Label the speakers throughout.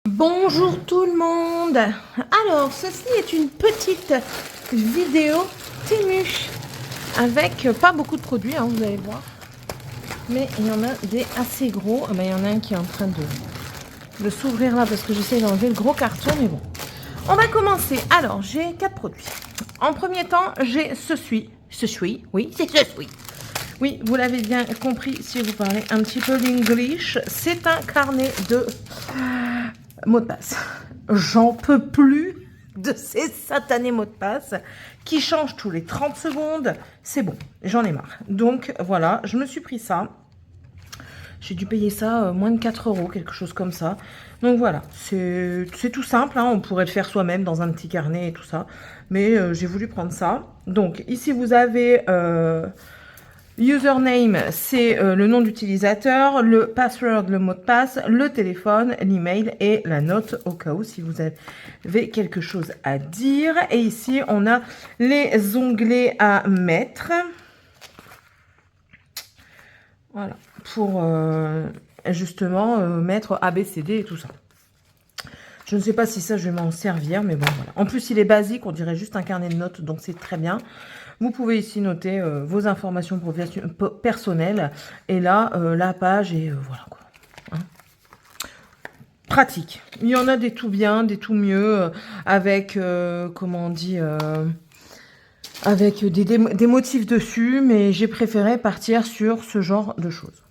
Speaker 1: Bonjour tout le monde. Alors, ceci est une petite vidéo Temu avec pas beaucoup de produits, hein, vous allez voir. Mais il y en a des assez gros. Ah ben, il y en a un qui est en train de s'ouvrir là parce que j'essaie d'enlever le gros carton, mais bon. On va commencer. Alors, j'ai 4 produits. En premier temps, j'ai ceci. Oui, c'est ceci. Oui, vous l'avez bien compris si vous parlez un petit peu l'English. C'est un carnet de mots de passe. J'en peux plus de ces satanés mots de passe qui changent tous les 30 secondes. C'est bon, j'en ai marre. Donc voilà, je me suis pris ça. J'ai dû payer ça moins de 4 €, quelque chose comme ça. Donc voilà, c'est tout simple, hein, on pourrait le faire soi-même dans un petit carnet et tout ça. Mais j'ai voulu prendre ça. Donc ici vous avez username, c'est le nom d'utilisateur, le password, le mot de passe, le téléphone, l'email et la note au cas où si vous avez quelque chose à dire. Et ici on a les onglets à mettre. Voilà, pour justement mettre A, B, C, D et tout ça. Je ne sais pas si ça, je vais m'en servir, mais bon, voilà. En plus, il est basique, on dirait juste un carnet de notes, donc c'est très bien. Vous pouvez ici noter vos informations personnelles. Et là, la page, et voilà quoi. Hein. Pratique. Il y en a des tout bien, des tout mieux, avec, comment on dit... avec des motifs dessus, mais j'ai préféré partir sur ce genre de choses.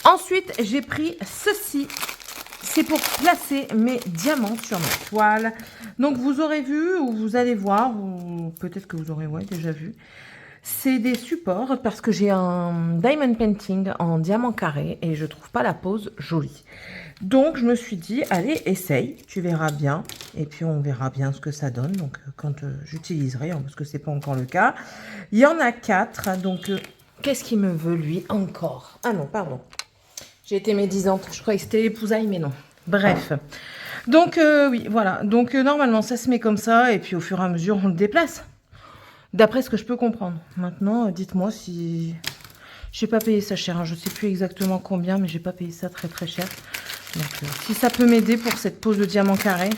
Speaker 1: Ensuite, j'ai pris ceci. C'est pour placer mes diamants sur ma toile. Donc, vous aurez vu, ou vous allez voir, ou peut-être que vous aurez déjà vu. C'est des supports parce que j'ai un diamond painting en diamant carré et je trouve pas la pose jolie. Donc, je me suis dit, allez, essaye, tu verras bien. Et puis, on verra bien ce que ça donne. Donc, quand j'utiliserai, hein, parce que c'est pas encore le cas. Il y en a 4. Donc, qu'est-ce qu'il me veut, lui, encore? Ah non, pardon. J'ai été médisante. Je croyais que c'était l'épousaille, mais non. Bref. Donc, oui, voilà. Donc, normalement, ça se met comme ça. Et puis, au fur et à mesure, on le déplace. D'après ce que je peux comprendre. Maintenant, dites-moi si... J'ai pas payé ça cher. Hein. Je sais plus exactement combien, mais j'ai pas payé ça très très cher. Donc, si ça peut m'aider pour cette pose de diamant carré,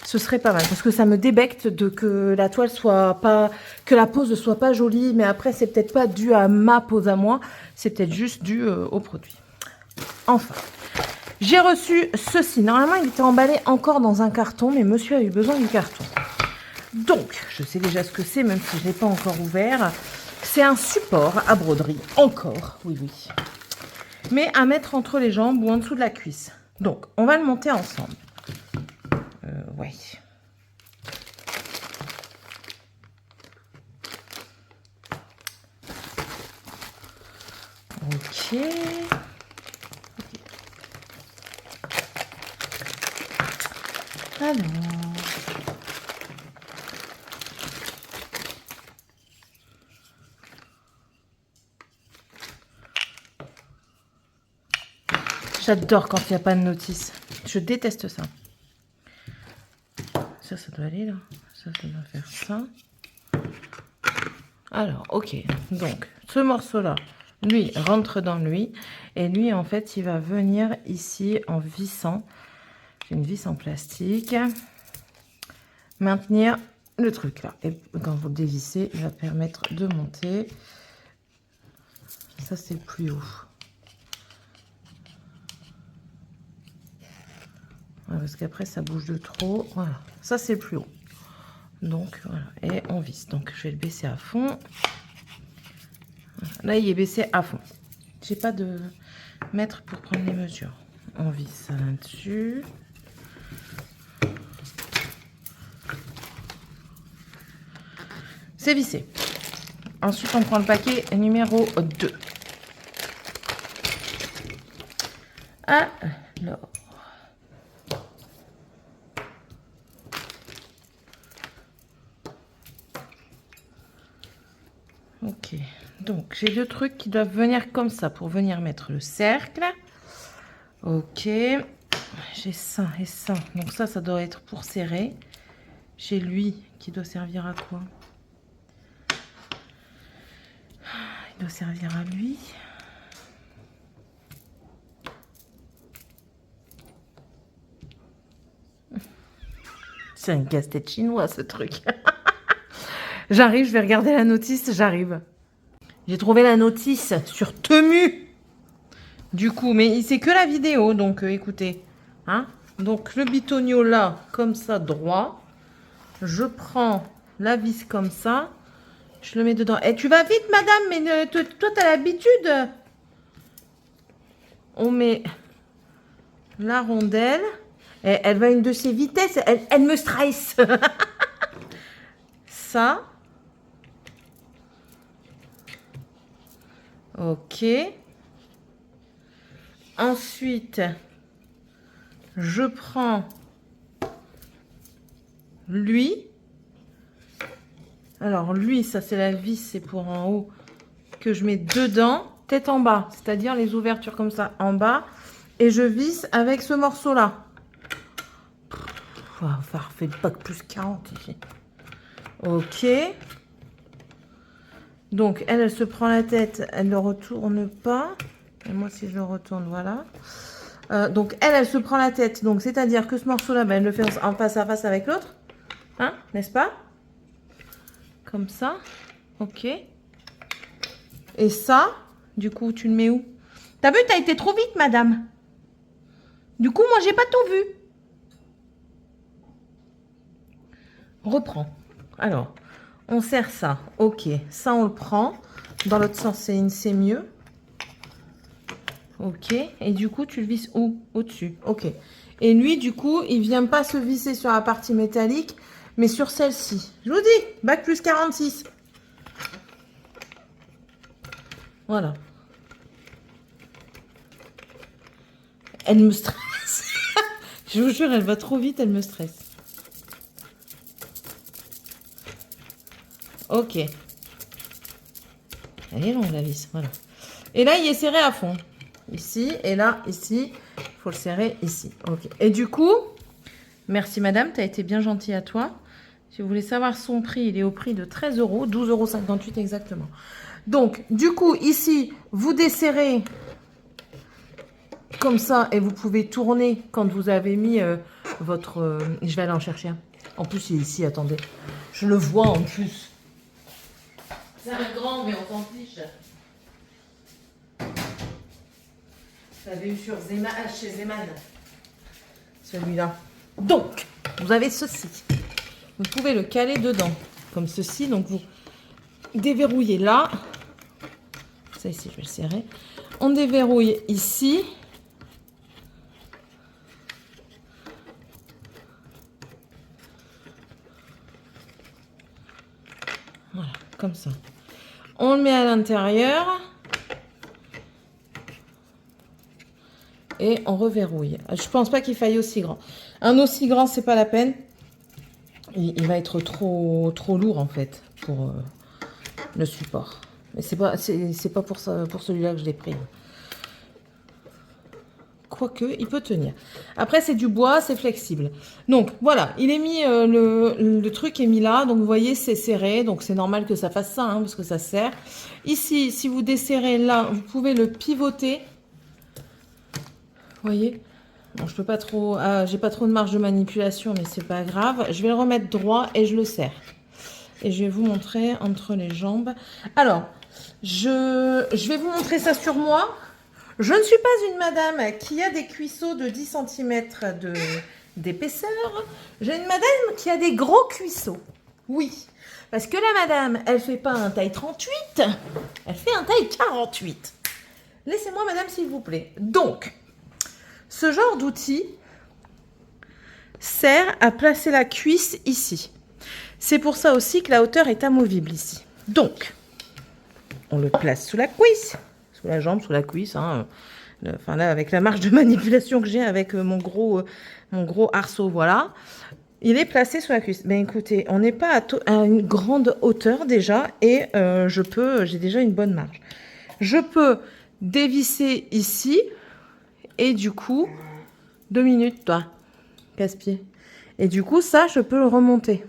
Speaker 1: ce serait pas mal. Parce que ça me débecte de que la toile soit pas... Que la pose ne soit pas jolie. Mais après, c'est peut-être pas dû à ma pose à moi. C'est peut-être juste dû au produit. Enfin, j'ai reçu ceci. Normalement, il était emballé encore dans un carton, mais monsieur a eu besoin du carton. Donc, je sais déjà ce que c'est, même si je ne l'ai pas encore ouvert. C'est un support à broderie. Encore, oui, oui. Mais à mettre entre les jambes ou en dessous de la cuisse. Donc, on va le monter ensemble. Ouais. Ok. Alors... J'adore quand il n'y a pas de notice. Je déteste ça. Ça doit aller là. Ça doit faire ça. Alors, ok. Donc, ce morceau-là, lui, rentre dans lui. Et lui, en fait, il va venir ici en vissant. J'ai une vis en plastique. Maintenir le truc là. Et quand vous le dévissez, il va permettre de monter. Ça, c'est le plus haut. Voilà, parce qu'après, ça bouge de trop. Voilà. Ça, c'est le plus haut. Donc, voilà. Et on visse. Donc, je vais le baisser à fond. Voilà. Là, il est baissé à fond. J'ai pas de mètre pour prendre les mesures. On visse ça là-dessus. C'est vissé. Ensuite, on prend le paquet numéro 2. Alors. Ok. Donc, j'ai 2 trucs qui doivent venir comme ça pour venir mettre le cercle. Ok. J'ai ça et ça. Donc ça doit être pour serrer. J'ai lui qui doit servir à quoi? Il doit servir à lui. C'est un casse-tête chinois, ce truc. J'arrive, je vais regarder la notice, j'arrive. J'ai trouvé la notice sur Temu. Du coup, mais c'est que la vidéo, donc écoutez. Hein, donc le bitonio là, comme ça, droit. Je prends la vis comme ça. Je le mets dedans. Et tu vas vite, madame, mais toi, tu as l'habitude. On met la rondelle. Et elle va à une de ses vitesses. Elle me stresse. Ça. Ok. Ensuite, je prends lui. Alors, lui, ça, c'est la vis, c'est pour en haut, que je mets dedans, tête en bas, c'est-à-dire les ouvertures comme ça en bas. Et je visse avec ce morceau-là. On va faire le bac plus 40 ici. Ok. Donc, elle se prend la tête, elle ne le retourne pas. Et moi, si je le retourne, voilà. Donc, elle se prend la tête. Donc, c'est-à-dire que ce morceau-là, ben, elle le fait en face à face avec l'autre. Hein, n'est-ce pas? Comme ça. Ok. Et ça, du coup, tu le mets où? T'as vu, t'as été trop vite, madame. Du coup, moi, j'ai pas tout vu. Reprends. Alors, on serre ça. Ok. Ça, on le prend. Dans l'autre sens, c'est mieux. Ok. Et du coup, tu le visses où? Au-dessus. Ok. Et lui, du coup, il vient pas se visser sur la partie métallique, mais sur celle-ci. Je vous dis, bac plus 46. Voilà. Elle me stresse. Je vous jure, elle va trop vite, elle me stresse. Ok. Elle est longue, la vis. Voilà. Et là, il est serré à fond. Ici, et là, ici. Il faut le serrer ici. Ok. Et du coup, merci madame, tu as été bien gentille à toi. Si vous voulez savoir son prix, il est au prix de 13 €, 12,58 € exactement. Donc, du coup, ici, vous desserrez comme ça et vous pouvez tourner quand vous avez mis votre... je vais aller en chercher un. En plus, il est ici, attendez. Je le vois en plus. C'est un grand, mais on s'en fiche. J'avais eu sur Zeman, chez Zeman. Celui-là. Donc, vous avez ceci. Vous pouvez le caler dedans, comme ceci. Donc, vous déverrouillez là. Ça ici, je vais le serrer. On déverrouille ici. Voilà, comme ça. On le met à l'intérieur. Et on reverrouille. Je pense pas qu'il faille aussi grand. Un aussi grand, c'est pas la peine. Il va être trop lourd en fait pour le support. Mais c'est pas pour ça, pour celui-là que je l'ai pris. Quoique, il peut tenir. Après, c'est du bois, c'est flexible. Donc, voilà, il est mis, le truc est mis là. Donc, vous voyez, c'est serré. Donc, c'est normal que ça fasse ça, hein, parce que ça serre. Ici, si vous desserrez là, vous pouvez le pivoter. Vous voyez? Bon, je peux pas trop... j'ai pas trop de marge de manipulation, mais c'est pas grave. Je vais le remettre droit et je le serre. Et je vais vous montrer entre les jambes. Alors, je vais vous montrer ça sur moi. Je ne suis pas une madame qui a des cuisseaux de 10 cm d'épaisseur. J'ai une madame qui a des gros cuisseaux. Oui, parce que la madame, elle fait pas un taille 38, elle fait un taille 48. Laissez-moi, madame, s'il vous plaît. Donc, ce genre d'outil sert à placer la cuisse ici. C'est pour ça aussi que la hauteur est amovible ici. Donc, on le place sous la cuisse, sous la jambe, sous la cuisse. Hein. Enfin là, avec la marge de manipulation que j'ai avec mon gros arceau, voilà. Il est placé sous la cuisse. Ben écoutez, on n'est pas à une grande hauteur déjà et j'ai déjà une bonne marge. Je peux dévisser ici et du coup, 2 minutes, toi, casse-pied. Et du coup, ça, je peux le remonter.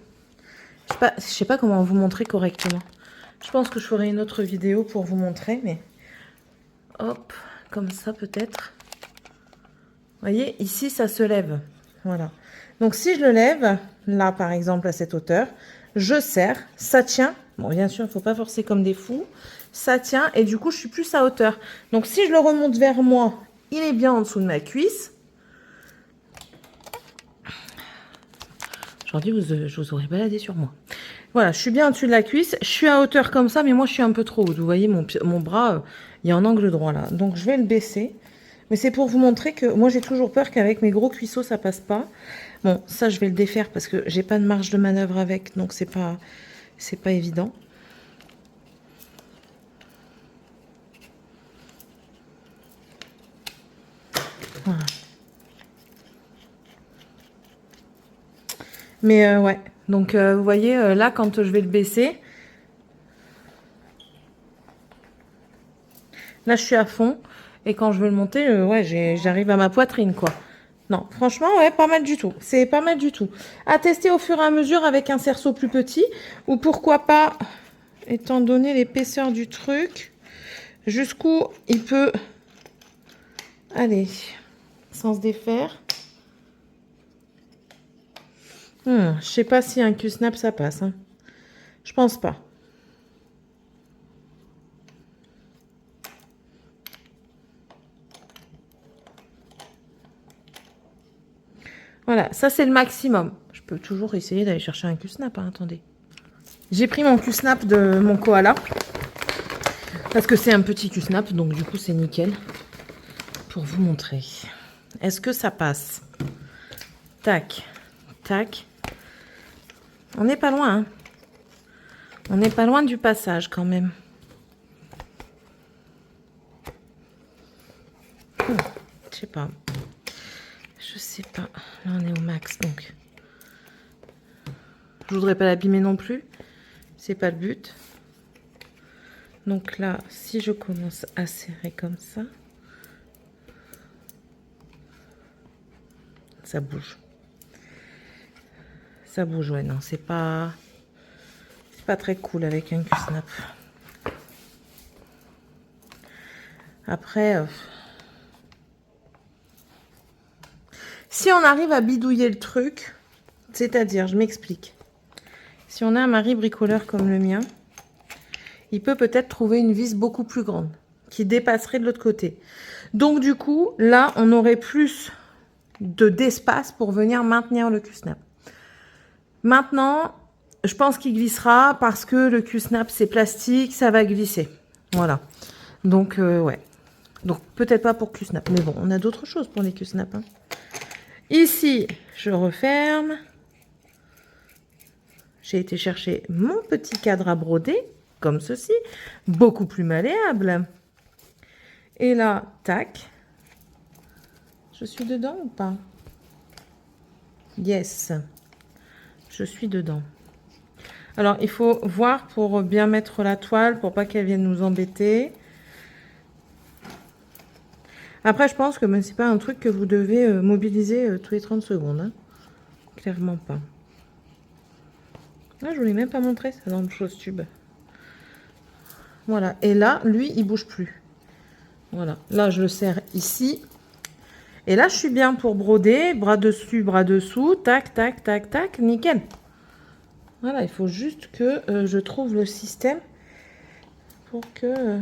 Speaker 1: Je sais pas comment vous montrer correctement. Je pense que je ferai une autre vidéo pour vous montrer, mais hop, comme ça peut-être. Vous voyez, ici, ça se lève. Voilà. Donc, si je le lève, là, par exemple, à cette hauteur, je serre, ça tient. Bon, bien sûr, il ne faut pas forcer comme des fous. Ça tient et du coup, je suis plus à hauteur. Donc, si je le remonte vers moi, il est bien en dessous de ma cuisse. Aujourd'hui, je vous aurais baladé sur moi. Voilà, je suis bien au-dessus de la cuisse. Je suis à hauteur comme ça, mais moi, je suis un peu trop haute. Vous voyez, mon bras, il y a un angle droit là. Donc, je vais le baisser. Mais c'est pour vous montrer que moi, j'ai toujours peur qu'avec mes gros cuisseaux, ça passe pas. Bon, ça, je vais le défaire parce que j'ai pas de marge de manœuvre avec. Donc, c'est pas évident. Voilà. Mais ouais, donc vous voyez, là, quand je vais le baisser, là, je suis à fond. Et quand je veux le monter, ouais, j'arrive à ma poitrine, quoi. Non, franchement, ouais, pas mal du tout. C'est pas mal du tout. À tester au fur et à mesure avec un cerceau plus petit. Ou pourquoi pas, étant donné l'épaisseur du truc, jusqu'où il peut aller sans se défaire. Je sais pas si un Q-snap ça passe. Hein. Je pense pas. Voilà, ça c'est le maximum. Je peux toujours essayer d'aller chercher un Q-snap. Hein, attendez. J'ai pris mon Q-snap de mon koala. Parce que c'est un petit Q-snap, donc du coup c'est nickel. Pour vous montrer. Est-ce que ça passe? Tac, tac. On n'est pas loin. Hein. On n'est pas loin du passage quand même. Je sais pas. Je sais pas. Là on est au max donc. Je voudrais pas l'abîmer non plus. C'est pas le but. Donc là, si je commence à serrer comme ça, ça bouge. Ça bouge, ouais, non, c'est pas très cool avec un Q-snap. Après, si on arrive à bidouiller le truc, c'est-à-dire, je m'explique. Si on a un mari bricoleur comme le mien, il peut peut-être trouver une vis beaucoup plus grande, qui dépasserait de l'autre côté. Donc du coup, là, on aurait plus d'espace pour venir maintenir le Q-snap. Maintenant, je pense qu'il glissera parce que le Q-snap, c'est plastique, ça va glisser. Voilà. Donc, ouais. Donc, peut-être pas pour Q-snap. Mais bon, on a d'autres choses pour les Q-snap. Hein. Ici, je referme. J'ai été chercher mon petit cadre à broder, comme ceci. Beaucoup plus malléable. Et là, tac. Je suis dedans ou pas? Yes. Je suis dedans. Alors, il faut voir pour bien mettre la toile, pour pas qu'elle vienne nous embêter. Après, je pense que c'est pas un truc que vous devez mobiliser tous les 30 secondes. Hein. Clairement pas. Là, je vous l'ai même pas montré, ça dans le chose tube. Voilà. Et là, lui, il bouge plus. Voilà. Là, je le serre ici. Et là, je suis bien pour broder. Bras dessus, bras dessous. Tac, tac, tac, tac. Nickel. Voilà, il faut juste que je trouve le système pour que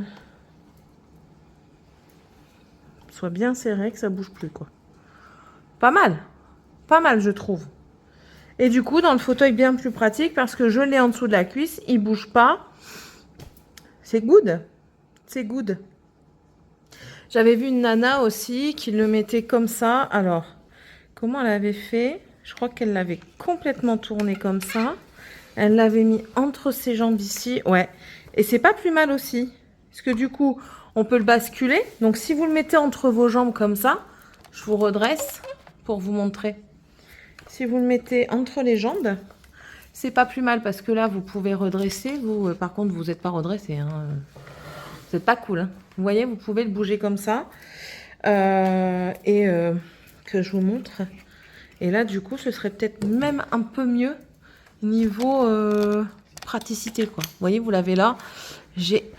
Speaker 1: soit bien serré, que ça bouge plus, quoi. Pas mal, je trouve. Et du coup, dans le fauteuil, bien plus pratique parce que je l'ai en dessous de la cuisse, il bouge pas. C'est good. C'est good. J'avais vu une nana aussi qui le mettait comme ça. Alors, comment elle avait fait? Je crois qu'elle l'avait complètement tourné comme ça. Elle l'avait mis entre ses jambes ici. Ouais. Et c'est pas plus mal aussi. Parce que du coup, on peut le basculer. Donc, si vous le mettez entre vos jambes comme ça, je vous redresse pour vous montrer. Si vous le mettez entre les jambes, c'est pas plus mal parce que là, vous pouvez redresser. Vous, par contre, vous n'êtes pas redressé. Hein. Vous n'êtes pas cool. Hein. Vous voyez, vous pouvez le bouger comme ça. Que je vous montre. Et là, du coup, ce serait peut-être même un peu mieux niveau praticité, quoi. Vous voyez, vous l'avez là. J'ai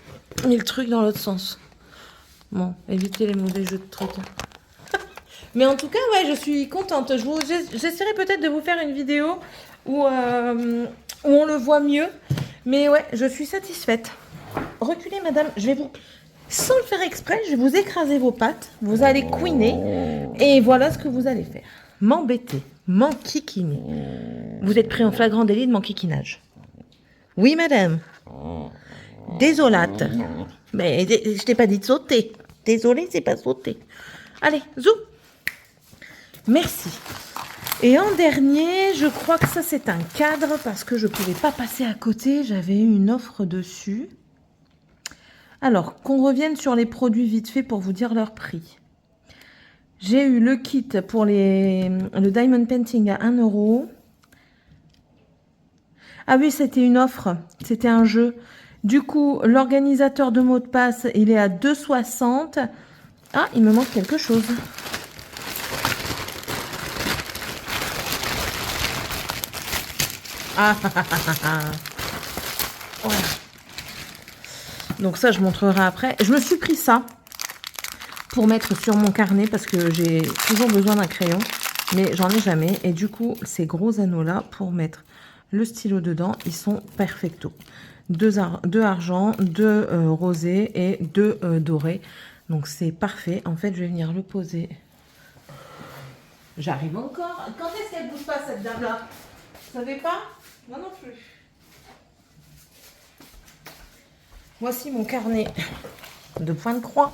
Speaker 1: mis le truc dans l'autre sens. Bon, évitez les mauvais jeux de trucs. Mais en tout cas, ouais, je suis contente. J'essaierai peut-être de vous faire une vidéo où on le voit mieux. Mais ouais, je suis satisfaite. Reculez, madame. Je vais vous... Sans le faire exprès, je vais vous écraser vos pattes. Vous allez couiner. Et voilà ce que vous allez faire. M'embêter. M'enquiquiner. Vous êtes pris en flagrant délit de m'enquiquinage. Oui, madame. Désolate. Mais je t'ai pas dit de sauter. Désolée, c'est pas sauter. Allez, zou. Merci. Et en dernier, je crois que ça c'est un cadre parce que je ne pouvais pas passer à côté. J'avais eu une offre dessus. Alors, qu'on revienne sur les produits vite fait pour vous dire leur prix. J'ai eu le kit pour le Diamond Painting à 1 €. Ah oui, c'était une offre. C'était un jeu. Du coup, l'organisateur de mots de passe, il est à 2,60 €. Ah, il me manque quelque chose. Ah, voilà. Donc ça, je montrerai après. Je me suis pris ça pour mettre sur mon carnet parce que j'ai toujours besoin d'un crayon, mais j'en ai jamais. Et du coup, ces gros anneaux-là, pour mettre le stylo dedans, ils sont perfecto. Deux argent, 2 rosés et 2 dorés. Donc c'est parfait. En fait, je vais venir le poser. J'arrive encore. Quand est-ce qu'elle bouge pas, cette dame-là? Vous savez pas? Moi non plus. Voici mon carnet de point de croix.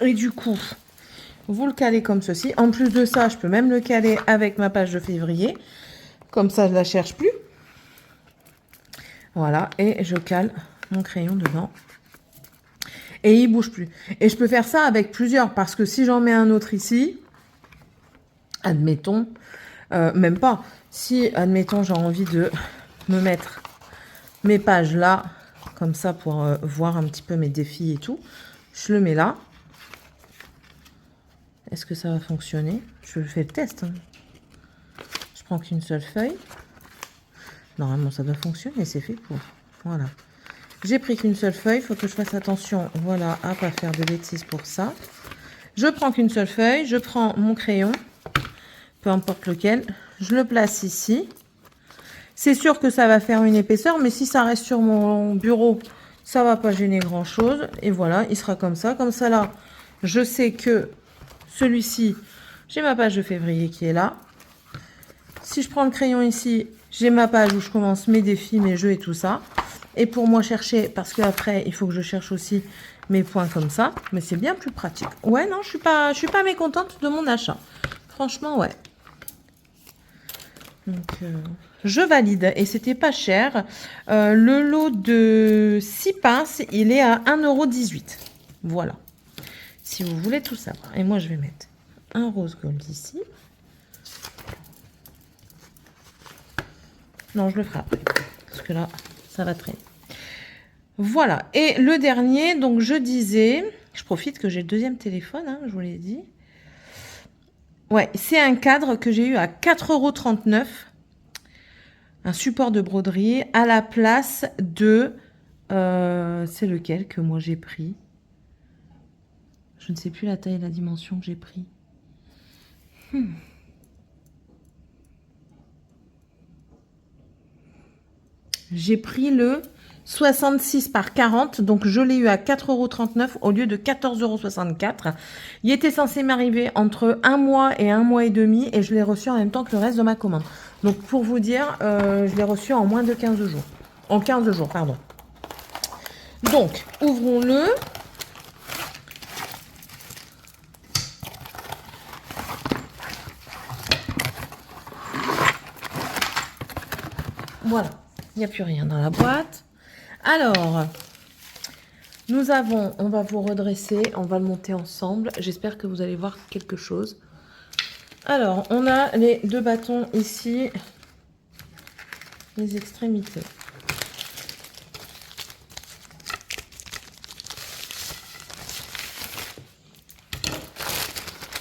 Speaker 1: Et du coup, vous le calez comme ceci. En plus de ça, je peux même le caler avec ma page de février. Comme ça, je ne la cherche plus. Voilà. Et je cale mon crayon dedans. Et il ne bouge plus. Et je peux faire ça avec plusieurs. Parce que si j'en mets un autre ici, admettons, même pas. Si, admettons, j'ai envie de me mettre mes pages là, comme ça, pour voir un petit peu mes défis et tout, je le mets là. Est-ce que ça va fonctionner? Je fais le test. Hein. Je prends qu'une seule feuille. Normalement, ça doit fonctionner, c'est fait pour. Voilà. J'ai pris qu'une seule feuille. Il faut que je fasse attention, voilà, à pas faire de bêtises pour ça. Je prends qu'une seule feuille. Je prends mon crayon, peu importe lequel. Je le place ici. C'est sûr que ça va faire une épaisseur, mais si ça reste sur mon bureau, ça va pas gêner grand-chose. Et voilà, il sera comme ça. Comme ça, là, je sais que celui-ci, j'ai ma page de février qui est là. Si je prends le crayon ici, j'ai ma page où je commence mes défis, mes jeux et tout ça. Et pour moi chercher, parce qu'après, il faut que je cherche aussi mes points comme ça. Mais c'est bien plus pratique. Ouais, non, je suis pas mécontente de mon achat. Franchement, ouais. Donc, je valide. Et c'était pas cher. Le lot de 6 pinces, il est à 1,18 €. Voilà. Si vous voulez tout savoir. Et moi, je vais mettre un rose gold ici. Non, je le ferai après. Parce que là, ça va traîner. Voilà. Et le dernier, donc je disais... Je profite que j'ai le deuxième téléphone, hein, je vous l'ai dit. Ouais, c'est un cadre que j'ai eu à 4,39 €. Un support de broderie à la place de... c'est lequel que moi j'ai pris? Je ne sais plus la taille et la dimension que j'ai pris. J'ai pris le 66 par 40, donc je l'ai eu à 4,39 € au lieu de 14,64 €. Il était censé m'arriver entre 1 mois et 1 mois et demi et je l'ai reçu en même temps que le reste de ma commande. Donc pour vous dire, je l'ai reçu en moins de 15 jours. En 15 jours, pardon. Donc, ouvrons-le. Voilà, il n'y a plus rien dans la boîte. Alors, nous avons, on va vous redresser, on va le monter ensemble. J'espère que vous allez voir quelque chose. Alors, on a les 2 bâtons ici, les extrémités.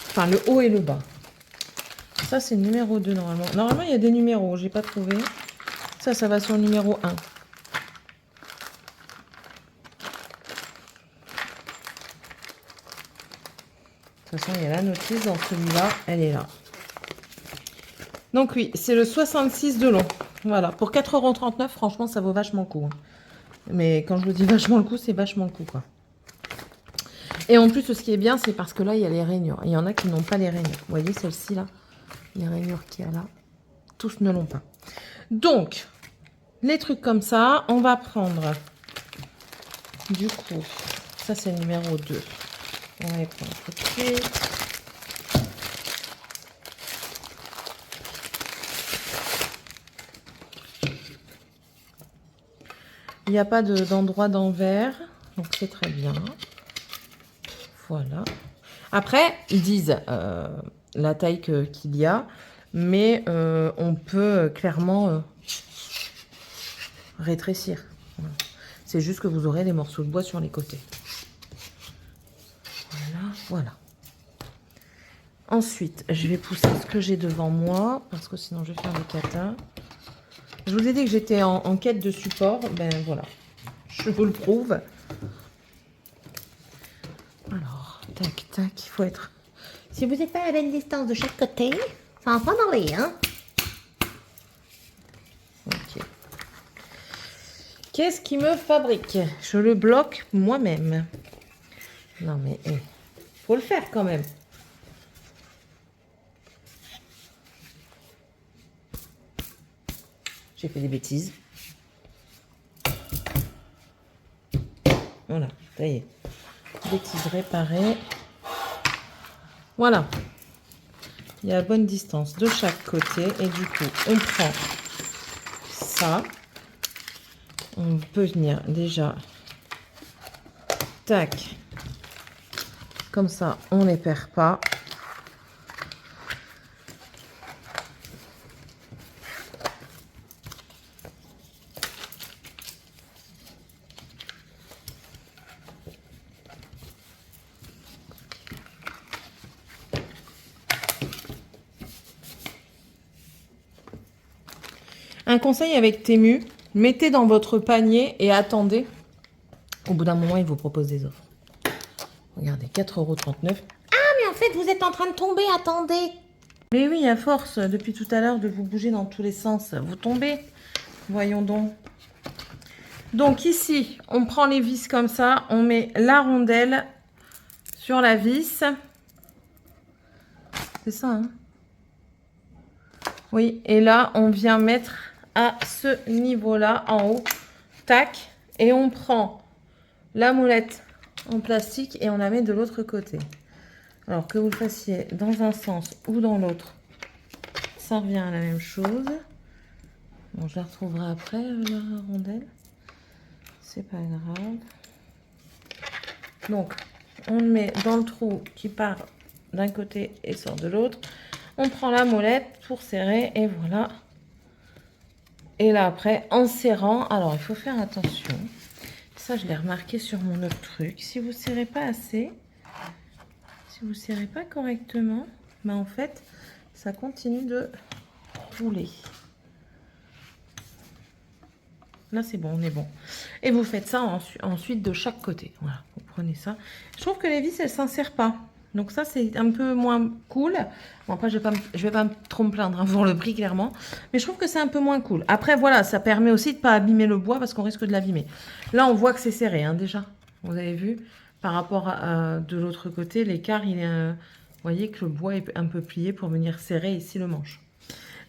Speaker 1: Enfin, le haut et le bas. Ça, c'est le numéro 2 normalement. Normalement, il y a des numéros, j'ai pas trouvé. Ça va sur le numéro 1. toute façon, il y a la notice dans celui-là, elle est là. Donc oui, c'est le 66 de long. Voilà, pour 4,39 €, franchement, ça vaut vachement le coup. Hein. Mais quand je vous dis vachement le coup, c'est vachement le coup, quoi. Et en plus, ce qui est bien, c'est parce que là, il y a les rainures. Il y en a qui n'ont pas les rainures. Vous voyez, celle-ci, là, les rainures qu'il y a là, tous ne l'ont pas. Donc, les trucs comme ça, on va prendre, du coup, ça, c'est le numéro 2. On va les prendre tout de suite. Il n'y a pas d'endroit d'envers, donc c'est très bien. Voilà. Après, ils disent la taille qu'il y a, mais on peut clairement rétrécir. Voilà. C'est juste que vous aurez des morceaux de bois sur les côtés. Voilà, voilà. Ensuite, je vais pousser ce que j'ai devant moi, parce que sinon je vais faire des catas. Je vous ai dit que j'étais en quête de support. Ben voilà, je vous le prouve. Alors, tac, tac, il faut être... Si vous n'êtes pas à la même distance de chaque côté, ça en prend dans les, hein. Ok. Qu'est-ce qui me fabrique? Je le bloque moi-même. Non mais, faut le faire quand même. J'ai fait des bêtises. Voilà, ça y est. Bêtises réparées. Voilà. Il y a la bonne distance de chaque côté. Et du coup, on prend ça. On peut venir déjà. Tac. Comme ça, on ne les perd pas. Un conseil avec Temu, mettez dans votre panier et attendez. Au bout d'un moment, il vous propose des offres. Regardez, 4,39 €. Ah, mais en fait, vous êtes en train de tomber, attendez. Mais oui, à force, depuis tout à l'heure, de vous bouger dans tous les sens, vous tombez. Voyons donc. Donc ici, on prend les vis comme ça, on met la rondelle sur la vis. C'est ça, hein? Oui, et là, on vient mettre à ce niveau-là, en haut. Tac. Et on prend la moulette en plastique et on la met de l'autre côté. Alors que vous le fassiez dans un sens ou dans l'autre, ça revient à la même chose. Bon, je la retrouverai après, la rondelle. C'est pas grave. Donc, on le met dans le trou qui part d'un côté et sort de l'autre. On prend la molette pour serrer et voilà. Et là, après, en serrant, alors il faut faire attention. Ça, je l'ai remarqué sur mon autre truc. Si vous ne serrez pas assez, si vous ne serrez pas correctement, ben en fait, ça continue de rouler. Là, c'est bon, on est bon. Et vous faites ça ensuite de chaque côté. Voilà, vous prenez ça. Je trouve que les vis, elles ne s'insèrent pas. Donc ça, c'est un peu moins cool. Bon, après, je vais pas trop me plaindre pour le prix, clairement. Mais je trouve que c'est un peu moins cool. Après, voilà, ça permet aussi de ne pas abîmer le bois parce qu'on risque de l'abîmer. Là, on voit que c'est serré, hein, déjà. Vous avez vu, par rapport à de l'autre côté, l'écart, il est... vous voyez que le bois est un peu plié pour venir serrer ici le manche.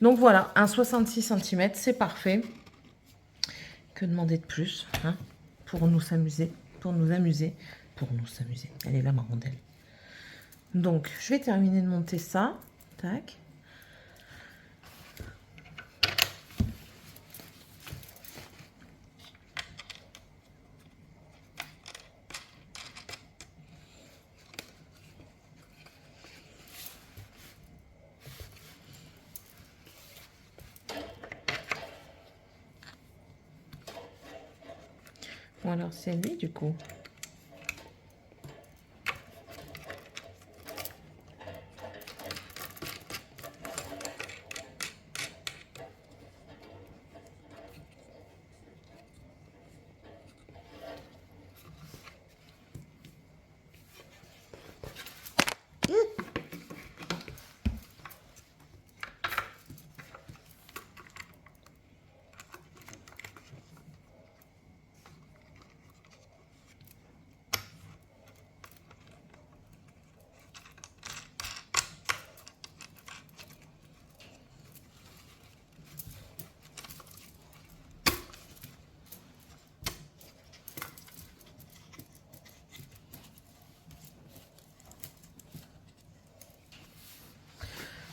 Speaker 1: Donc voilà, un 66 cm, c'est parfait. Que demander de plus, hein, pour nous amuser, Elle est là, ma rondelle. Donc, je vais terminer de monter ça. Tac. Bon, alors, c'est lui, du coup.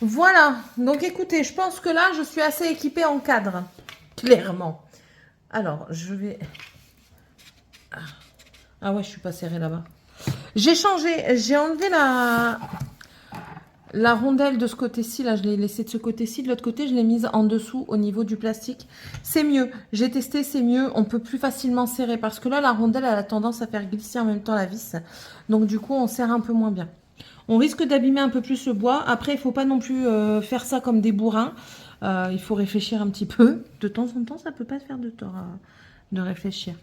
Speaker 1: Voilà, donc écoutez, je pense que là, je suis assez équipée en cadre, clairement. Alors, je vais... Ah ouais, je suis pas serrée là-bas. J'ai changé, j'ai enlevé la rondelle de ce côté-ci, là, je l'ai laissée de ce côté-ci. De l'autre côté, je l'ai mise en dessous au niveau du plastique. C'est mieux, j'ai testé, c'est mieux. On peut plus facilement serrer parce que là, la rondelle, elle a tendance à faire glisser en même temps la vis. Donc du coup, on serre un peu moins bien. On risque d'abîmer un peu plus le bois. Après, il ne faut pas non plus faire ça comme des bourrins. Il faut réfléchir un petit peu. De temps en temps, ça ne peut pas faire de tort de réfléchir.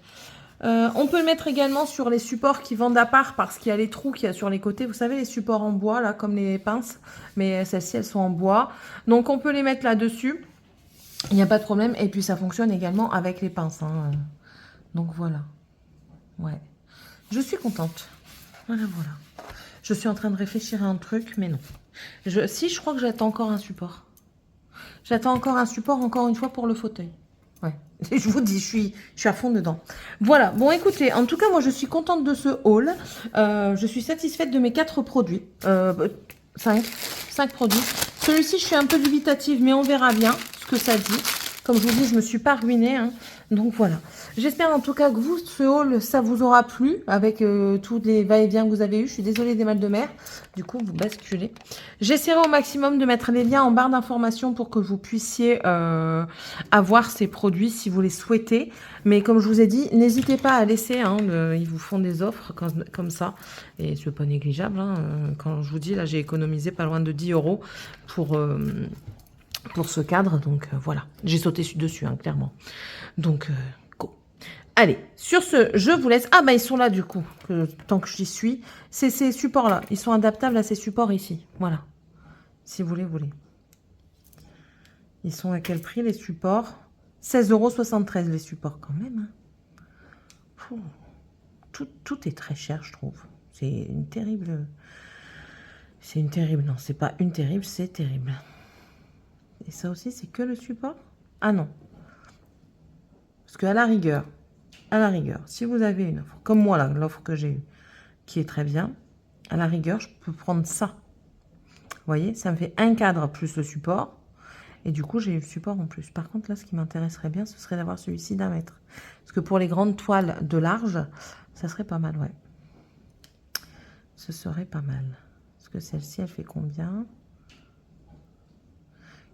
Speaker 1: On peut le mettre également sur les supports qui vendent à part parce qu'il y a les trous qu'il y a sur les côtés. Vous savez, les supports en bois, là, comme les pinces. Mais celles-ci, elles sont en bois. Donc, on peut les mettre là-dessus. Il n'y a pas de problème. Et puis, ça fonctionne également avec les pinces. Hein. Donc, voilà. Ouais. Je suis contente. Voilà, voilà. Je suis en train de réfléchir à un truc, mais non. Si, je crois que j'attends encore un support. J'attends encore un support, encore une fois, pour le fauteuil. Ouais, je vous dis, je suis à fond dedans. Voilà, bon écoutez, en tout cas, moi je suis contente de ce haul. Je suis satisfaite de mes 4 produits. 5 produits. Celui-ci, je suis un peu dubitative, mais on verra bien ce que ça dit. Comme je vous dis, je ne me suis pas ruinée. Hein. Donc voilà. J'espère en tout cas que vous, ce haul, ça vous aura plu avec tous les va-et-vient que vous avez eu. Je suis désolée des mal de mer. Du coup, vous basculez. J'essaierai au maximum de mettre les liens en barre d'informations pour que vous puissiez avoir ces produits si vous les souhaitez. Mais comme je vous ai dit, n'hésitez pas à laisser. Hein, ils vous font des offres comme ça. Et ce n'est pas négligeable. Hein. Quand je vous dis, là, j'ai économisé pas loin de 10 € pour ce cadre. Donc voilà, j'ai sauté dessus, hein, clairement. Donc, go. Allez, sur ce, je vous laisse. Ah, bah, ils sont là, du coup, tant que j'y suis. C'est ces supports-là. Ils sont adaptables à ces supports ici. Voilà. Si vous voulez, vous voulez. Ils sont à quel prix, les supports? 16,73 € les supports, quand même. Hein. Tout est très cher, je trouve. C'est une terrible... C'est une terrible... Non, c'est pas une terrible, c'est terrible. Et ça aussi, c'est que le support? Ah non. Parce qu'à la rigueur, si vous avez une offre, comme moi, là, l'offre que j'ai eue, qui est très bien, à la rigueur, je peux prendre ça. Vous voyez, ça me fait un cadre plus le support. Et du coup, j'ai eu le support en plus. Par contre, là, ce qui m'intéresserait bien, ce serait d'avoir celui-ci d'1 mètre. Parce que pour les grandes toiles de large, ça serait pas mal, ouais. Ce serait pas mal. Parce que celle-ci, elle fait combien?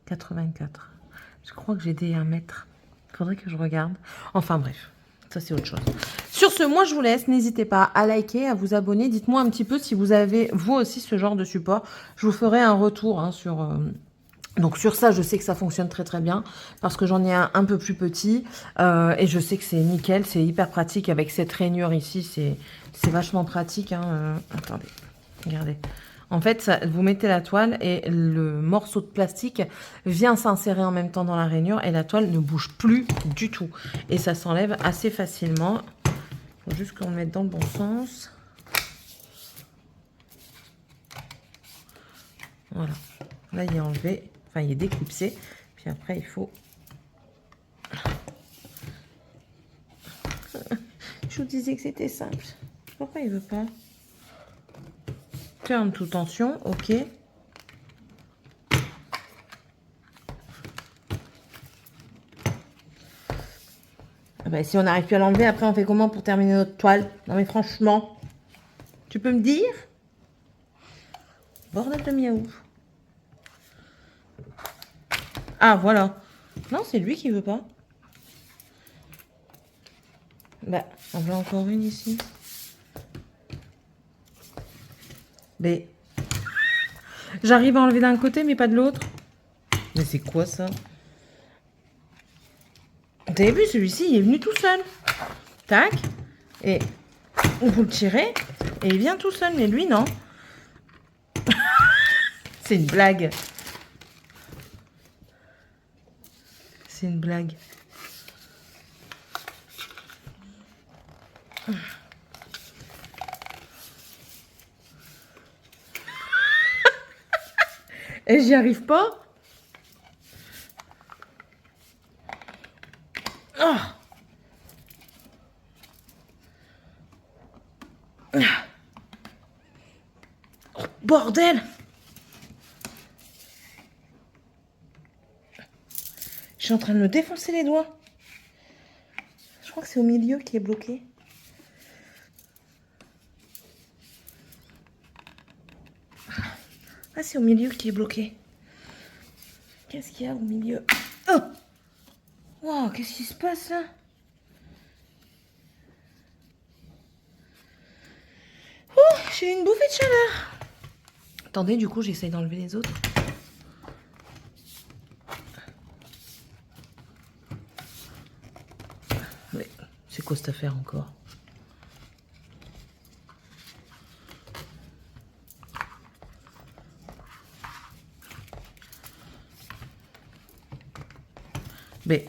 Speaker 1: 84. Je crois que j'ai des 1 mètre. Il faudrait que je regarde. Enfin bref, ça c'est autre chose. Sur ce, moi je vous laisse. N'hésitez pas à liker, à vous abonner. Dites-moi un petit peu si vous avez vous aussi ce genre de support. Je vous ferai un retour hein, sur... Donc sur ça, je sais que ça fonctionne très très bien parce que j'en ai un peu plus petit et je sais que c'est nickel, c'est hyper pratique avec cette rainure ici, c'est vachement pratique. Hein. Attendez, regardez. En fait, ça, vous mettez la toile et le morceau de plastique vient s'insérer en même temps dans la rainure et la toile ne bouge plus du tout. Et ça s'enlève assez facilement. Il faut juste qu'on le mette dans le bon sens. Voilà. Là, il est enlevé. Enfin, il est déclipsé. Puis après, il faut... Je vous disais que c'était simple. Pourquoi il veut pas? Turn tout tension, ok. Ah bah, si on n'arrive plus à l'enlever, après on fait comment pour terminer notre toile? Non mais franchement, tu peux me dire? Bordel de miaou. Ah voilà. Non, c'est lui qui veut pas. Bah, on veut encore une ici. Mais j'arrive à enlever d'un côté, mais pas de l'autre. Mais c'est quoi ça? Vous avez vu, celui-ci, il est venu tout seul. Tac. Et vous le tirez, et il vient tout seul. Mais lui, non. C'est une blague. C'est une blague. Et j'y arrive pas. Oh. Oh, bordel. suis en train de me défoncer les doigts. Je crois que c'est au milieu qui est bloqué. Ah, c'est au milieu qui est bloqué. Qu'est-ce qu'il y a au milieu? Oh! Wow, qu'est-ce qui se passe là? Oh, j'ai eu une bouffée de chaleur. Attendez, du coup, j'essaye d'enlever les autres. Oui, c'est quoi cette affaire encore? Mais...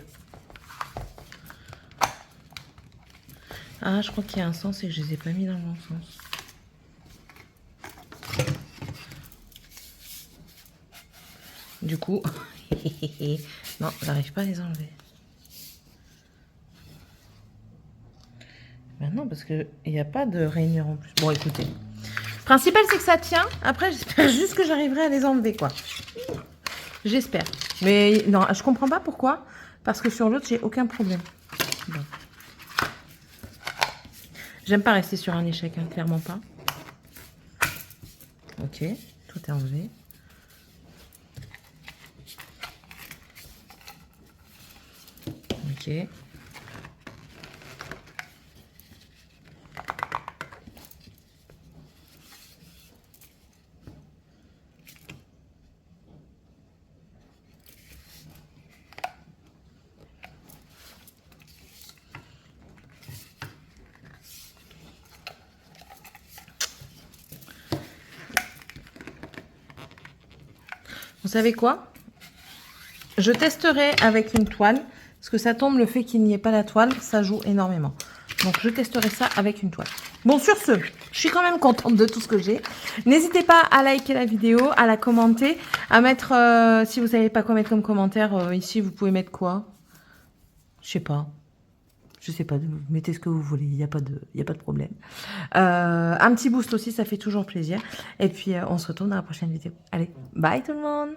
Speaker 1: Ah, je crois qu'il y a un sens et que je les ai pas mis dans le bon sens. Du coup, non, j'arrive pas à les enlever. Ben non, parce qu'il n'y a pas de rainure en plus. Bon, écoutez. Le principal, c'est que ça tient. Après, j'espère juste que j'arriverai à les enlever, quoi. J'espère. Mais non, je comprends pas pourquoi. Parce que sur l'autre, j'ai aucun problème. Bon. J'aime pas rester sur un échec, hein, clairement pas. Ok, tout est enlevé. Ok. Vous savez quoi? Je testerai avec une toile. Parce que ça tombe, le fait qu'il n'y ait pas la toile, ça joue énormément. Donc, je testerai ça avec une toile. Bon, sur ce, je suis quand même contente de tout ce que j'ai. N'hésitez pas à liker la vidéo, à la commenter, à mettre, si vous ne savez pas quoi mettre comme commentaire, ici, vous pouvez mettre quoi? Je sais pas. Je sais pas, vous mettez ce que vous voulez, il n'y a pas de problème. Un petit boost aussi, ça fait toujours plaisir. Et puis, on se retrouve dans la prochaine vidéo. Allez, bye tout le monde!